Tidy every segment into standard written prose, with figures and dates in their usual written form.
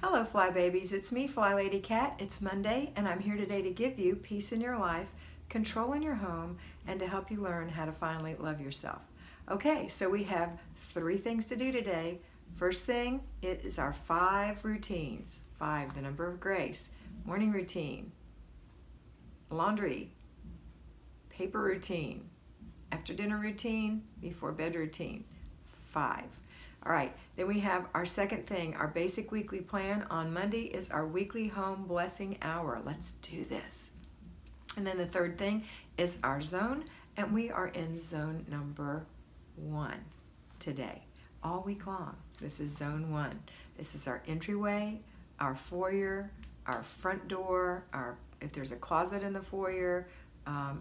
Hello, Fly Babies. It's me, Flylady Kat. It's Monday, and I'm here today to give you peace in your life, control in your home, and to help you learn how to finally love yourself. Okay, so we have 3 things to do today. First thing, it is our 5 routines. 5, the number of grace. Morning routine, laundry, paper routine, after dinner routine, before bed routine. 5. All right, then we have our second thing, our basic weekly plan. On Monday is our weekly home blessing hour. Let's do this. And then the third thing is our zone, and we are in zone number 1 today, all week long. This is zone 1. This is our entryway, our foyer, our front door, if there's a closet in the foyer,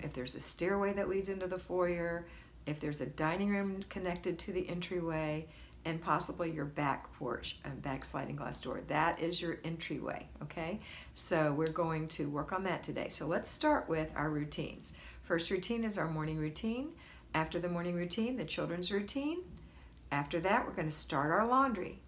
if there's a stairway that leads into the foyer, if there's a dining room connected to the entryway, and possibly your back porch and back sliding glass door. That is your entryway, okay? So we're going to work on that today. So let's start with our routines. First routine is our morning routine. After the morning routine, the children's routine. After that, we're going to start our laundry.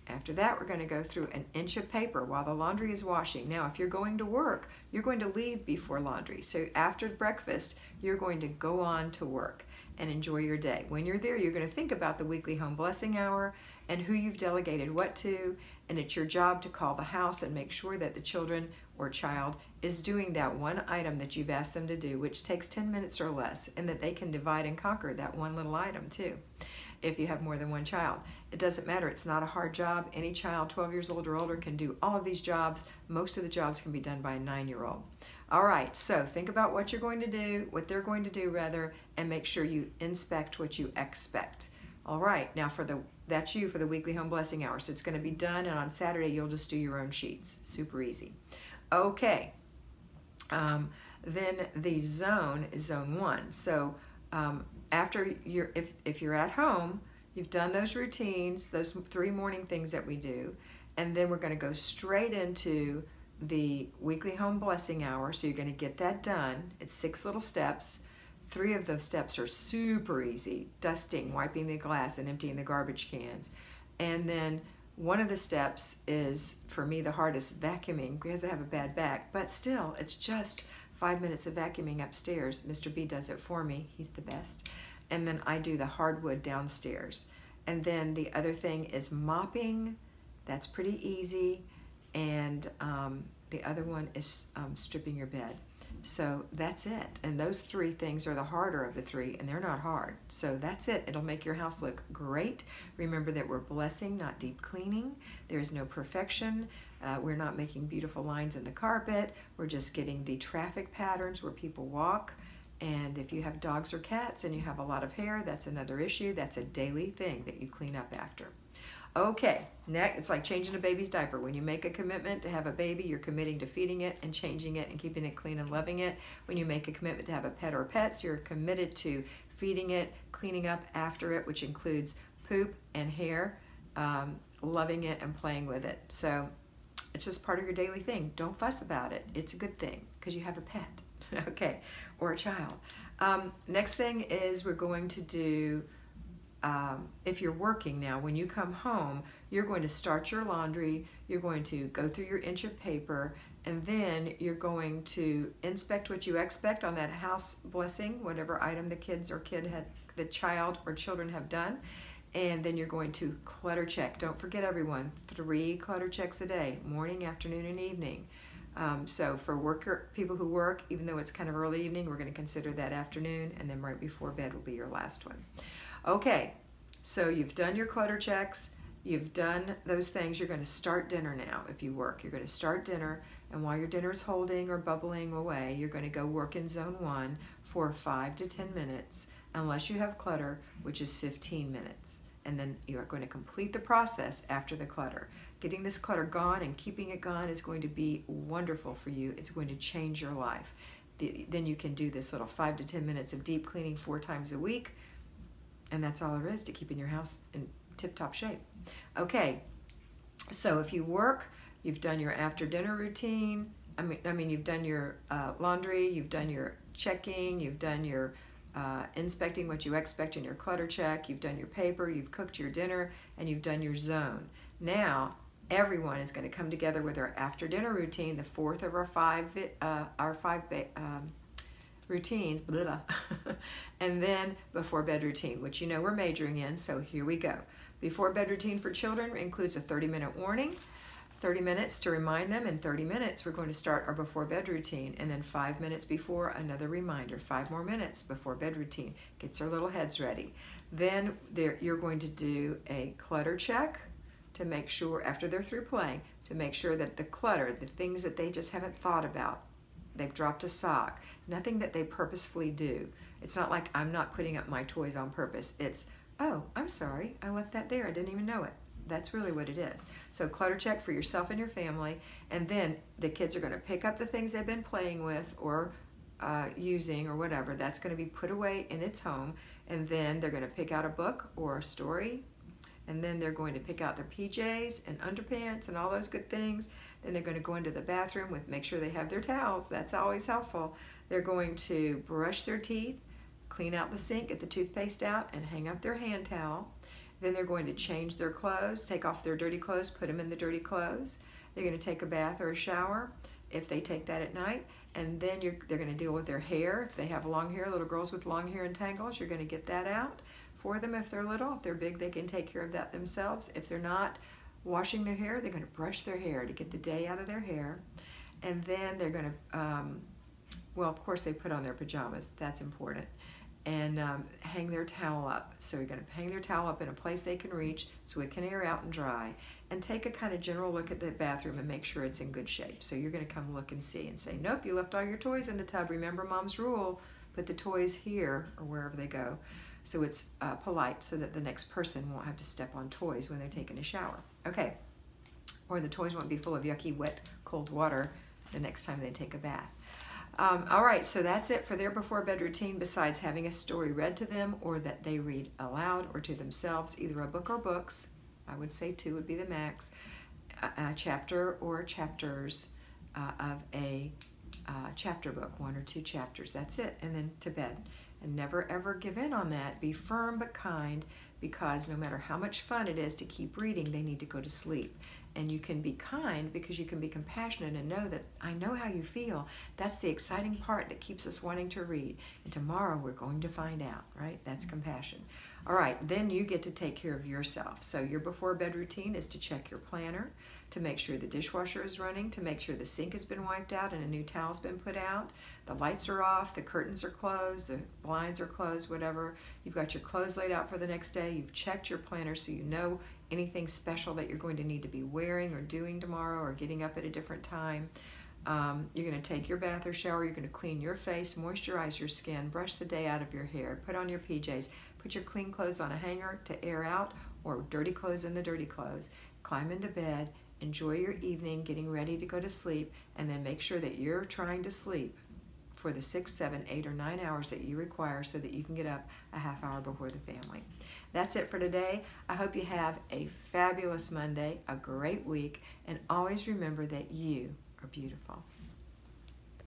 After that, we're going to go through an inch of paper while the laundry is washing. Now, if you're going to work, you're going to leave before laundry. So after breakfast, you're going to go on to work and enjoy your day. When you're there, you're going to think about the weekly home blessing hour and who you've delegated what to, and it's your job to call the house and make sure that the children or child is doing that one item that you've asked them to do, which takes 10 minutes or less, and that they can divide and conquer that one little item too. If you have more than one child, it doesn't matter. It's not a hard job. Any child 12 years old or older can do all of these jobs. Most of the jobs can be done by a 9-year-old. All right, so think about what you're going to do, what they're going to do rather, and make sure you inspect what you expect. All right, now that's you for the weekly home blessing hour. So it's going to be done, and on Saturday you'll just do your own sheets. Super easy. Okay, then the zone is zone 1. So after if you're at home, you've done those routines, those 3 morning things that we do, and then we're going to go straight into the weekly home blessing hour. So you're going to get that done. It's 6 little steps. 3 of those steps are super easy: dusting, wiping the glass, and emptying the garbage cans. And then one of the steps is, for me, the hardest, vacuuming, because I have a bad back, but still, it's just 5 minutes of vacuuming upstairs. Mr. B does it for me. He's the best. And then I do the hardwood downstairs. And then the other thing is mopping. That's pretty easy. And the other one is stripping your bed. So that's it. And those 3 things are the harder of the 3, and they're not hard. So that's it. It'll make your house look great. Remember that we're blessing, not deep cleaning. There's no perfection. We're not making beautiful lines in the carpet. We're just getting the traffic patterns where people walk. And if you have dogs or cats and you have a lot of hair, that's another issue. That's a daily thing that you clean up after. Okay, next, it's like changing a baby's diaper. When you make a commitment to have a baby, you're committing to feeding it and changing it and keeping it clean and loving it. When you make a commitment to have a pet or pets, you're committed to feeding it, cleaning up after it, which includes poop and hair, loving it and playing with it. So it's just part of your daily thing. Don't fuss about it. It's a good thing because you have a pet, okay, or a child. Next thing is we're going to do, if you're working now, when you come home, you're going to start your laundry, you're going to go through your inch of paper, and then you're going to inspect what you expect on that house blessing, whatever item the child or children have done. And then you're going to clutter check. Don't forget, everyone, 3 clutter checks a day, morning, afternoon, and evening. So for people who work, even though it's kind of early evening, we're going to consider that afternoon, and then right before bed will be your last one. Okay, so you've done your clutter checks, you've done those things. You're going to start dinner now. If you work, you're going to start dinner, and while your dinner is holding or bubbling away, you're going to go work in zone 1 for 5 to 10 minutes, unless you have clutter, which is 15 minutes. And then you are going to complete the process after the clutter. Getting this clutter gone and keeping it gone is going to be wonderful for you. It's going to change your life. Then you can do this little 5 to 10 minutes of deep cleaning 4 times a week. And that's all there is to keeping your house in tip-top shape. Okay, so if you work, you've done your after-dinner routine. I mean, you've done your laundry, you've done your checking, you've done your inspecting what you expect in your clutter check, you've done your paper, you've cooked your dinner, and you've done your zone. Now, everyone is going to come together with our after dinner routine, the fourth of our five routines, blah, blah. And then before bed routine, which you know we're majoring in, so here we go. Before bed routine for children includes a 30-minute warning, 30 minutes to remind them, and 30 minutes we're going to start our before bed routine, and then 5 minutes before another reminder, 5 more minutes before bed routine, gets our little heads ready. Then you're going to do a clutter check to make sure, after they're through playing, to make sure that the clutter, the things that they just haven't thought about, they've dropped a sock, nothing that they purposefully do. It's not like I'm not putting up my toys on purpose. It's, oh, I'm sorry, I left that there, I didn't even know it. That's really what it is. So clutter check for yourself and your family, and then the kids are going to pick up the things they've been playing with or using or whatever. That's going to be put away in its home, and then they're going to pick out a book or a story, and then they're going to pick out their PJs and underpants and all those good things. Then they're going to go into the bathroom with, make sure they have their towels. That's always helpful. They're going to brush their teeth, clean out the sink, get the toothpaste out, and hang up their hand towel. Then they're going to change their clothes, take off their dirty clothes, put them in the dirty clothes. They're going to take a bath or a shower if they take that at night. And then they're going to deal with their hair. If they have long hair, little girls with long hair and tangles, you're going to get that out for them if they're little. If they're big, they can take care of that themselves. If they're not washing their hair, they're going to brush their hair to get the day out of their hair. And then they're going to, well, of course, they put on their pajamas. That's important. And hang their towel up. So you're going to hang their towel up in a place they can reach so it can air out and dry. And take a kind of general look at the bathroom and make sure it's in good shape. So you're going to come look and see and say, nope, you left all your toys in the tub. Remember Mom's rule, put the toys here or wherever they go. So it's polite so that the next person won't have to step on toys when they're taking a shower. Okay, or the toys won't be full of yucky, wet, cold water the next time they take a bath. All right, so that's it for their before bed routine, besides having a story read to them or that they read aloud or to themselves, either a book or books. I would say 2 would be the max. A chapter or chapters of a chapter book, 1 or 2 chapters. That's it, and then to bed. And never ever give in on that. Be firm but kind, because no matter how much fun it is to keep reading, they need to go to sleep. And you can be kind because you can be compassionate and know that I know how you feel. That's the exciting part that keeps us wanting to read. And tomorrow we're going to find out, right? That's compassion. All right, then you get to take care of yourself. So your before bed routine is to check your planner, to make sure the dishwasher is running, to make sure the sink has been wiped out and a new towel's been put out, the lights are off, the curtains are closed, the blinds are closed, whatever. You've got your clothes laid out for the next day. You've checked your planner so you know anything special that you're going to need to be wearing or doing tomorrow or getting up at a different time. You're going to take your bath or shower. You're going to clean your face, moisturize your skin, brush the day out of your hair, put on your PJs, put your clean clothes on a hanger to air out or dirty clothes in the dirty clothes, climb into bed, enjoy your evening, getting ready to go to sleep, and then make sure that you're trying to sleep for the 6, 7, 8, or 9 hours that you require so that you can get up a half hour before the family. That's it for today. I hope you have a fabulous Monday, a great week, and always remember that you are beautiful.